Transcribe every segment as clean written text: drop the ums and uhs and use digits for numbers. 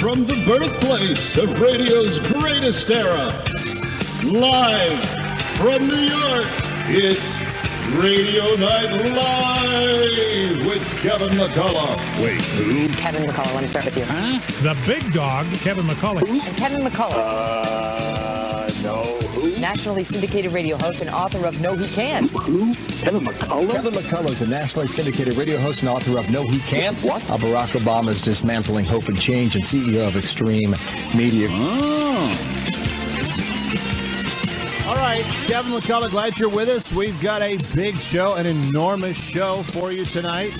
from the birthplace of radio's greatest era, live from New York, it's Radio Night Live with Kevin McCullough. Wait, who? Kevin McCullough, let me start with you. Huh? The big dog, Kevin McCullough. And Kevin McCullough. No, who? Nationally syndicated radio host and author of No He Can't. Who? Kevin McCullough? Kevin McCullough is a nationally syndicated radio host and author of No He Can't. What? Barack Obama's Dismantling Hope and Change and CEO of Extreme Media. Oh. All right, Kevin McCullough, glad you're with us. We've got a big show, an enormous show for you tonight.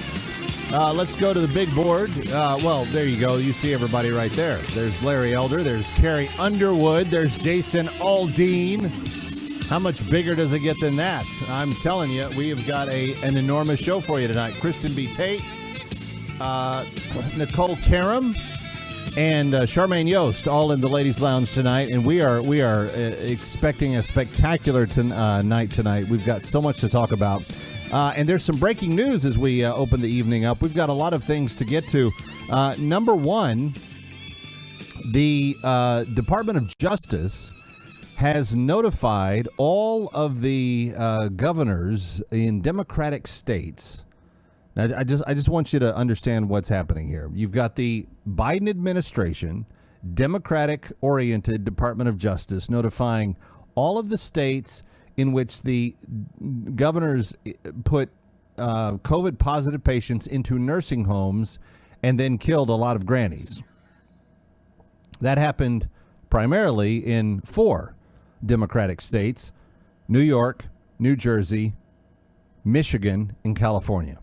Let's go to the big board. Well, there you go. You see everybody right there. There's Larry Elder. There's Carrie Underwood. There's Jason Aldean. How much bigger does it get than that? I'm telling you, we have got an enormous show for you tonight. Kristen B. Tate, Nicole Karam, and Charmaine Yost, all in the Ladies' Lounge tonight, and we are expecting a spectacular night tonight. We've got so much to talk about, and there's some breaking news as we open the evening up. We've got a lot of things to get to. Number one, the Department of Justice has notified all of the governors in Democratic states. Now, I just want you to understand what's happening here. You've got the Biden administration, Democratic-oriented Department of Justice, notifying all of the states in which the governors put COVID-positive patients into nursing homes and then killed a lot of grannies. That happened primarily in 4 Democratic states: New York, New Jersey, Michigan, and California.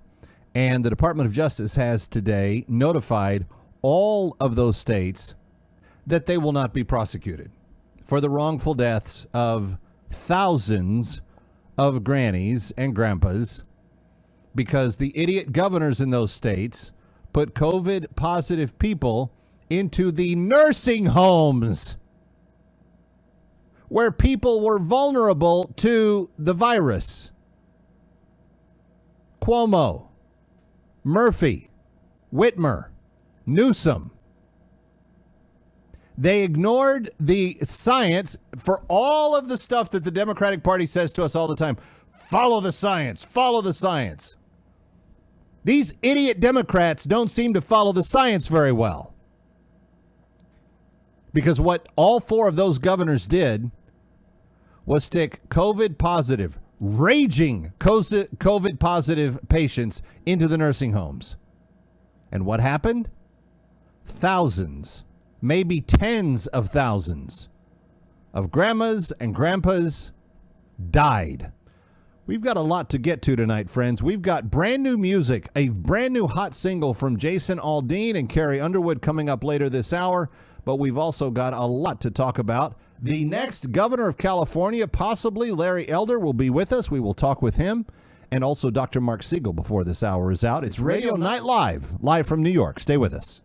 And the Department of Justice has today notified all of those states that they will not be prosecuted for the wrongful deaths of thousands of grannies and grandpas because the idiot governors in those states put COVID-positive people into the nursing homes where people were vulnerable to the virus. Cuomo, Murphy, Whitmer, Newsom. They ignored the science for all of the stuff that the Democratic Party says to us all the time. Follow the science. Follow the science. These idiot Democrats don't seem to follow the science very well. Because what all 4 of those governors did was stick COVID positive, raging COVID positive patients into the nursing homes. And what happened? Thousands, maybe tens of thousands of grandmas and grandpas died. We've got a lot to get to tonight, friends. We've got brand new music, a brand new hot single from Jason Aldean and Carrie Underwood coming up later this hour. But we've also got a lot to talk about. The next governor of California, possibly Larry Elder, will be with us. We will talk with him. And also Dr. Mark Siegel before this hour is out. It's Radio Night Live, live from New York. Stay with us.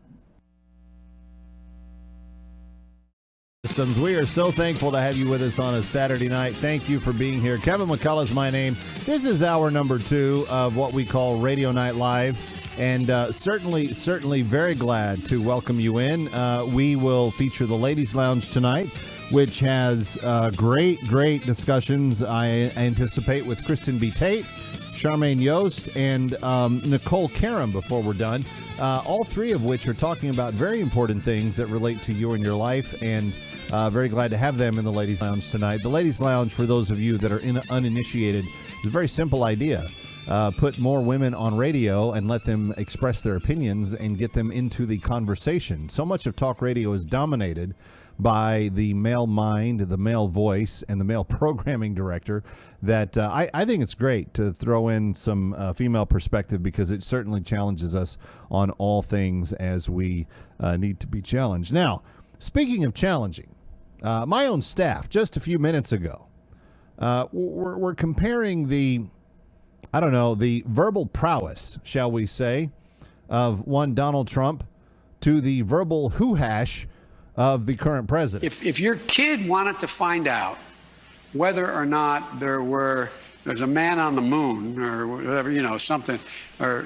We are so thankful to have you with us on a Saturday night. Thank you for being here. Kevin McCullough is my name. This is hour number 2 of what we call Radio Night Live. And certainly very glad to welcome you in. We will feature the Ladies' Lounge tonight, which has great discussions, I anticipate, with Kristen B. Tate, Charmaine Yost, and Nicole Karam before we're done. All 3 of which are talking about very important things that relate to you and your life, and very glad to have them in the Ladies' Lounge tonight. The Ladies' Lounge, for those of you that are uninitiated, is a very simple idea. Put more women on radio and let them express their opinions and get them into the conversation. So much of talk radio is dominated by the male mind, the male voice, and the male programming director that I think it's great to throw in some female perspective because it certainly challenges us on all things as we need to be challenged. Now, speaking of challenging, my own staff just a few minutes ago, we're comparing the verbal prowess, shall we say, of one Donald Trump to the verbal hoo-hash of the current president. If your kid wanted to find out whether or not there's a man on the moon or whatever, something, or,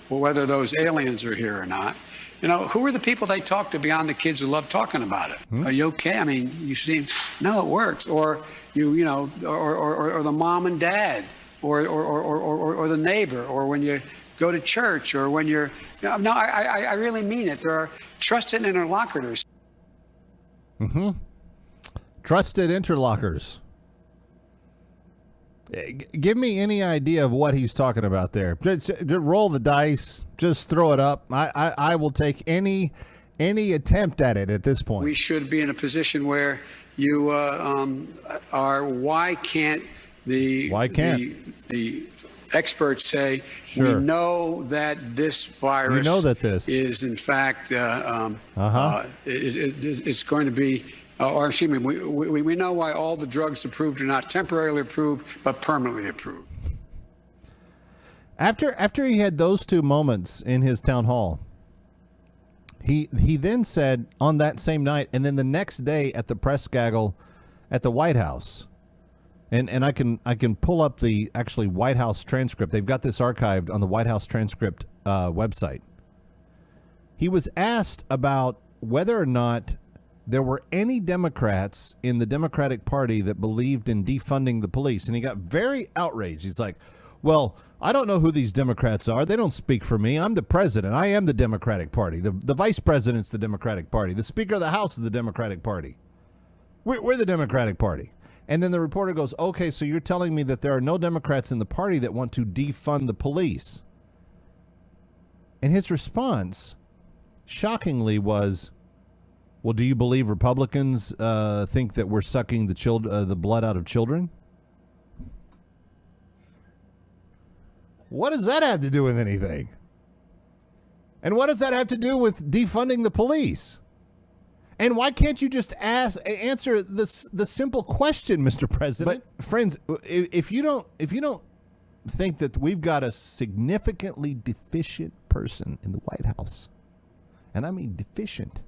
whether those aliens are here or not, who are the people they talk to beyond the kids who love talking about it? Are you okay? I mean, you seem, no, it works. Or or the mom and dad, or the neighbor, or when you go to church, or when you're, no, I really mean it. There are trusted interlocutors. Trusted interlocutors. Give me any idea of what he's talking about there. Just roll the dice. Just throw it up. I will take any attempt at it at this point. We should be in a position where you are. Why can't the experts say, sure, we know that this virus is in fact it's going to be. Or excuse me, we know why all the drugs approved are not temporarily approved, but permanently approved. After he had those two moments in his town hall, he then said on that same night, and then the next day at the press gaggle at the White House, and I can pull up the actually White House transcript. They've got this archived on the White House transcript website. He was asked about whether or not there were any Democrats in the Democratic Party that believed in defunding the police. And he got very outraged. He's like, well, I don't know who these Democrats are. They don't speak for me. I'm the president. I am the Democratic Party. The vice president's the Democratic Party. The Speaker of the House is the Democratic Party. We're the Democratic Party. And then the reporter goes, okay, so you're telling me that there are no Democrats in the party that want to defund the police. And his response, shockingly, was, well, do you believe Republicans think that we're sucking the blood out of children? What does that have to do with anything? And what does that have to do with defunding the police? And why can't you just answer the simple question, Mr. President? But friends, if you don't think that we've got a significantly deficient person in the White House, and I mean deficient.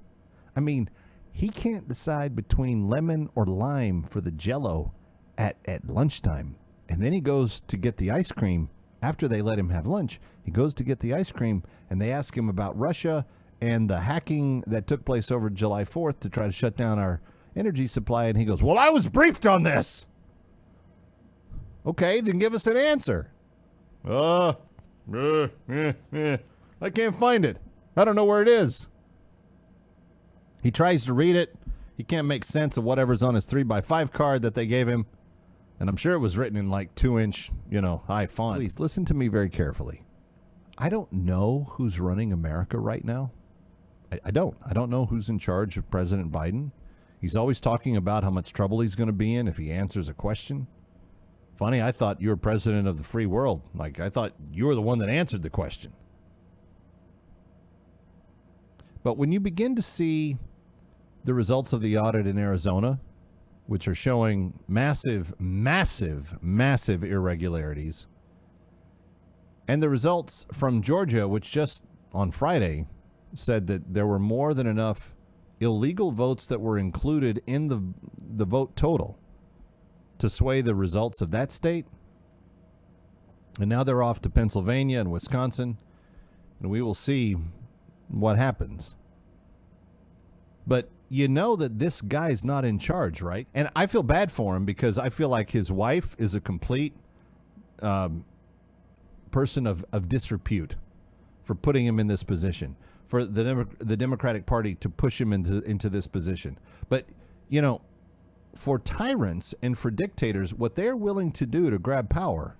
I mean, he can't decide between lemon or lime for the Jell-O at lunchtime. And then he goes to get the ice cream after they let him have lunch. He goes to get the ice cream, and they ask him about Russia and the hacking that took place over July 4th to try to shut down our energy supply. And he goes, well, I was briefed on this. Okay, then give us an answer. I can't find it. I don't know where it is. He tries to read it. He can't make sense of whatever's on his 3x5 card that they gave him. And I'm sure it was written in like 2-inch, high font. Please listen to me very carefully. I don't know who's running America right now. I don't. I don't know who's in charge of President Biden. He's always talking about how much trouble he's going to be in if he answers a question. Funny, I thought you were president of the free world. Like, I thought you were the one that answered the question. But when you begin to see the results of the audit in Arizona, which are showing massive irregularities, and the results from Georgia, which just on Friday said that there were more than enough illegal votes that were included in the vote total to sway the results of that state. And now they're off to Pennsylvania and Wisconsin, and we will see what happens. But you know that this guy's not in charge, right? And I feel bad for him because I feel like his wife is a complete person of disrepute for putting him in this position, for the Democratic Party to push him into this position. But, for tyrants and for dictators, what they're willing to do to grab power,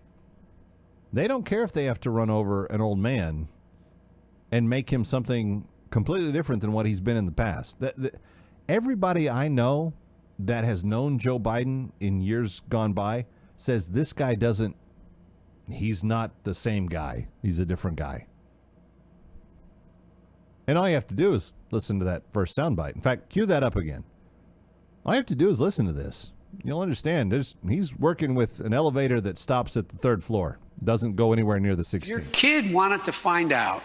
they don't care if they have to run over an old man and make him something completely different than what he's been in the past. Everybody I know that has known Joe Biden in years gone by says this guy he's not the same guy. He's a different guy. And all you have to do is listen to that first soundbite. In fact, cue that up again. All you have to do is listen to this. You'll understand. He's working with an elevator that stops at the 3rd floor. Doesn't go anywhere near the 16th. Your kid wanted to find out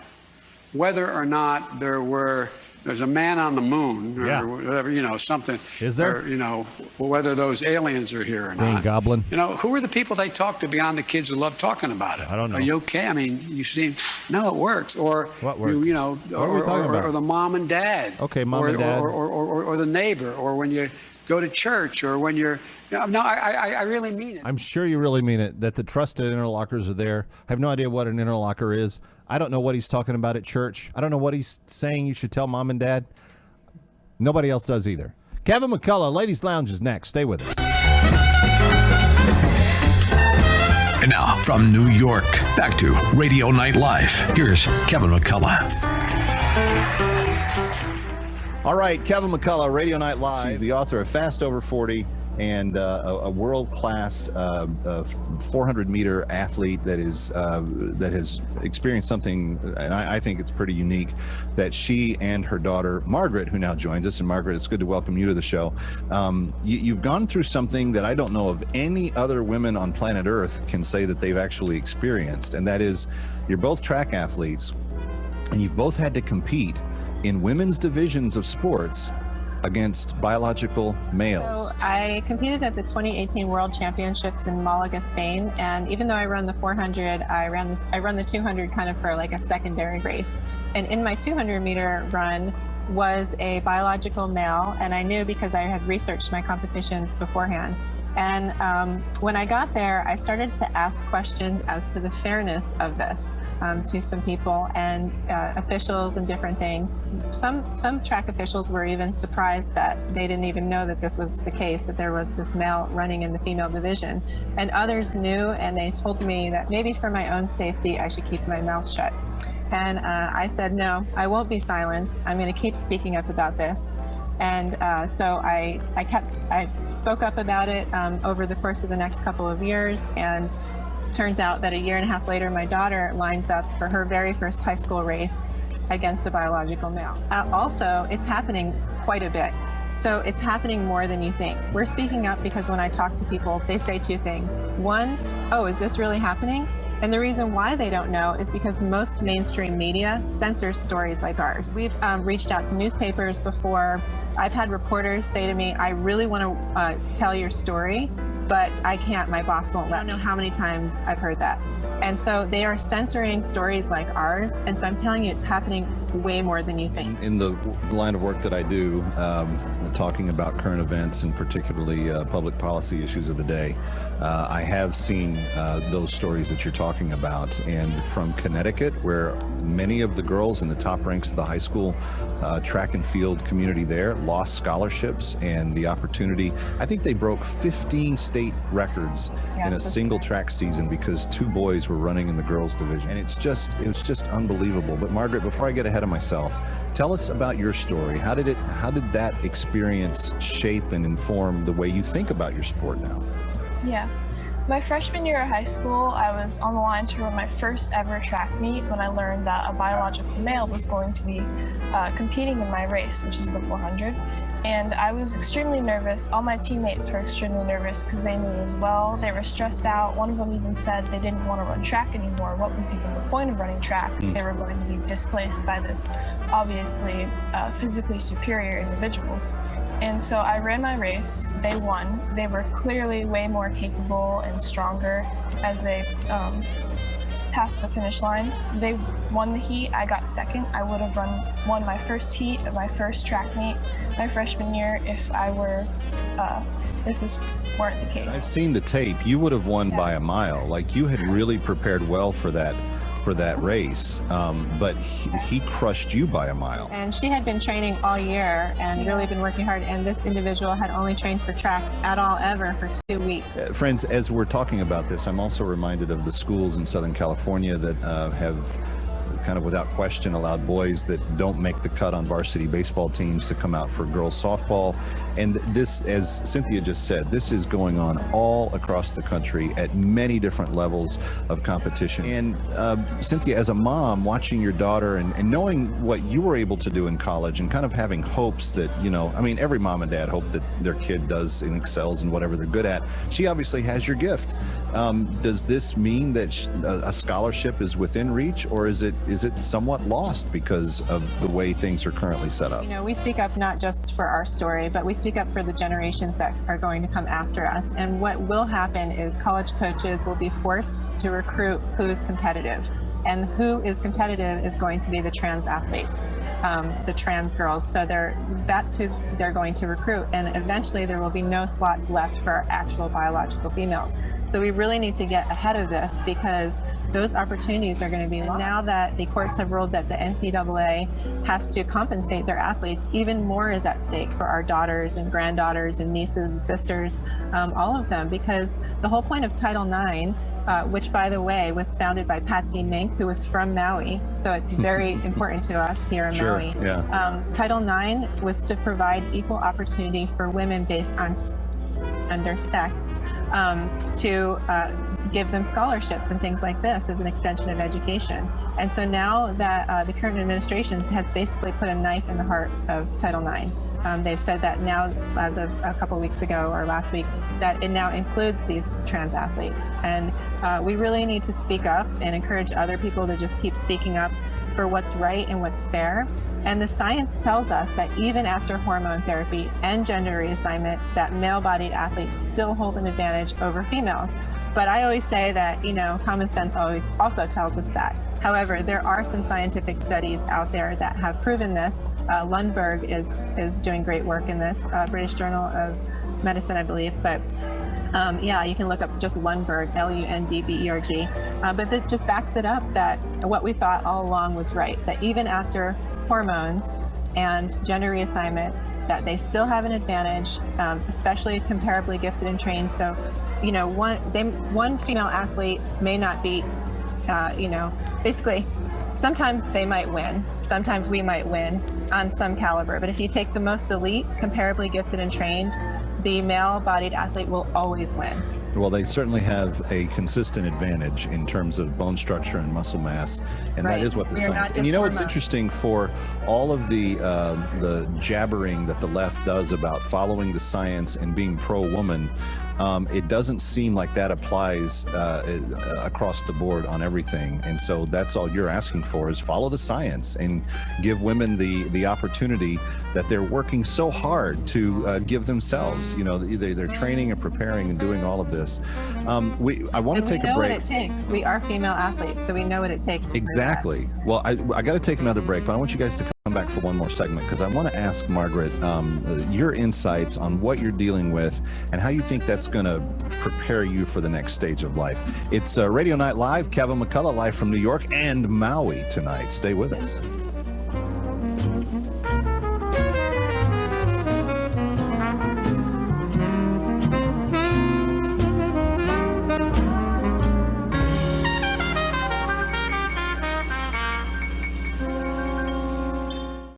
whether or not there were there's a man on the moon or Yeah. whatever, something. Is there? Or, whether those aliens are here or Green not. Goblin. Who are the people they talk to beyond the kids who love talking about it? I don't know. Are you okay? I mean, you seem, no, it works. Or, What works? What are we talking about? or the mom and dad. Okay, mom and dad. Or the neighbor, or when you go to church, or when you're, no, I really mean it. I'm sure you really mean it, that the trusted interlocers are there. I have no idea what an interlocker is. I don't know what he's talking about at church. I don't know what he's saying you should tell mom and dad. Nobody else does either. Kevin McCullough, Ladies Lounge is next. Stay with us. And now, from New York, back to Radio Night Live. Here's Kevin McCullough. All right, Kevin McCullough, Radio Night Live. She's the author of Fast Over 40 and a world-class 400-meter athlete that has experienced something, and I think it's pretty unique, that she and her daughter, Margaret, who now joins us, and Margaret, it's good to welcome you to the show. You've gone through something that I don't know of any other women on planet Earth can say that they've actually experienced, and that is you're both track athletes, and you've both had to compete in women's divisions of sports against biological males. So I competed at the 2018 World Championships in Malaga, Spain, and even though I run the 400, I run the 200 kind of for like a secondary race. And in my 200-meter run was a biological male, and I knew because I had researched my competition beforehand. And when I got there, I started to ask questions as to the fairness of this to some people and officials and different things. Some track officials were even surprised that they didn't even know that this was the case, that there was this male running in the female division. And others knew, and they told me that maybe for my own safety, I should keep my mouth shut. And I said, no, I won't be silenced. I'm going to keep speaking up about this. And so I spoke up about it over the course of the next couple of years, and turns out that a year and a half later, my daughter lines up for her very first high school race against a biological male. Also, it's happening quite a bit. So it's happening more than you think. We're speaking up because when I talk to people, they say two things. One, oh, is this really happening? And the reason why they don't know is because most mainstream media censors stories like ours. We've reached out to newspapers before. I've had reporters say to me, I really want to tell your story, but I can't, my boss won't let me. I don't know how many times I've heard that. And so they are censoring stories like ours. And so I'm telling you, it's happening way more than you think. In the line of work that I do, talking about current events and particularly public policy issues of the day, I have seen those stories that you're talking about. And from Connecticut, where many of the girls in the top ranks of the high school track and field community there lost scholarships and the opportunity. I think they broke 15 state records in a single track season because two boys were running in the girls division. And it was just unbelievable. But Margaret, before I get ahead of myself, tell us about your story. How did that experience shape and inform the way you think about your sport now? Yeah. My freshman year of high school, I was on the line to run my first ever track meet when I learned that a biological male was going to be competing in my race, which is the 400. And I was extremely nervous. All my teammates were extremely nervous because they knew as well. They were stressed out. One of them even said they didn't want to run track anymore. What was even the point of running track? They were going to be displaced by this obviously physically superior individual. And so I ran my race. They won. They were clearly way more capable and stronger as they passed the finish line. They won the heat. I got second. I would have won my first heat of my first track meet my freshman year if this weren't the case. I've seen the tape. You would have won by a mile. Like, you had really prepared well for that race, but he crushed you by a mile. And she had been training all year and really been working hard, and this individual had only trained for track at all ever for 2 weeks. Friends, as we're talking about this, I'm also reminded of the schools in Southern California that have kind of without question allowed boys that don't make the cut on varsity baseball teams to come out for girls softball. And this, as Cynthia just said, this is going on all across the country at many different levels of competition. And Cynthia, as a mom, watching your daughter and knowing what you were able to do in college and kind of having hopes that, I mean, every mom and dad hope that their kid does and excels in whatever they're good at. She obviously has your gift. Does this mean that a scholarship is within reach, or is it is it somewhat lost because of the way things are currently set up? You know, we speak up not just for our story, but we speak up for the generations that are going to come after us. And what will happen is college coaches will be forced to recruit who's competitive. And who is competitive is going to be the trans athletes, the trans girls. So that's who they're going to recruit. And eventually there will be no slots left for our actual biological females. So we really need to get ahead of this because those opportunities are going to be lost. Now that the courts have ruled that the NCAA has to compensate their athletes, even more is at stake for our daughters and granddaughters and nieces and sisters, all of them, because the whole point of Title IX, which, by the way, was founded by Patsy Mink, who was from Maui. So it's very important to us here in Maui. Yeah. Title IX was to provide equal opportunity for women based on gender, sex, to give them scholarships and things like this as an extension of education. And so now that the current administration has basically put a knife in the heart of Title IX. They've said that now, as of a couple weeks ago or last week, that it now includes these trans athletes. And we really need to speak up and encourage other people to just keep speaking up for what's right and what's fair. And the science tells us that even after hormone therapy and gender reassignment, that male-bodied athletes still hold an advantage over females. But I always say that, you know, common sense always also tells us that. However, there are some scientific studies out there that have proven this. Lundberg is doing great work in this, British Journal of Medicine, I believe. But yeah, you can look up just Lundberg, Lundberg. But that just backs it up that what we thought all along was right, that even after hormones and gender reassignment, that they still have an advantage, especially comparably gifted and trained. So, you know, one female athlete may not be, you know, basically, sometimes they might win, sometimes we might win on some caliber. But if you take the most elite, comparably gifted and trained, the male-bodied athlete will always win. Well, they certainly have a consistent advantage in terms of bone structure and muscle mass, and that is what the science. And you know, it's interesting for all of the jabbering that the left does about following the science and being pro-woman. It doesn't seem like that applies across the board on everything. And so that's all you're asking for is follow the science and give women the opportunity that they're working so hard to give themselves. You know, they're training and preparing and doing all of this. I want to take a break. We know what it takes. We are female athletes, so we know what it takes. Exactly. Well, I got to take another break, but I want you guys to come back for one more segment because I want to ask Margaret your insights on what you're dealing with and how you think that's going to prepare you for the next stage of life. It's Radio Night Live. Kevin McCullough live from New York and Maui tonight. Stay with us.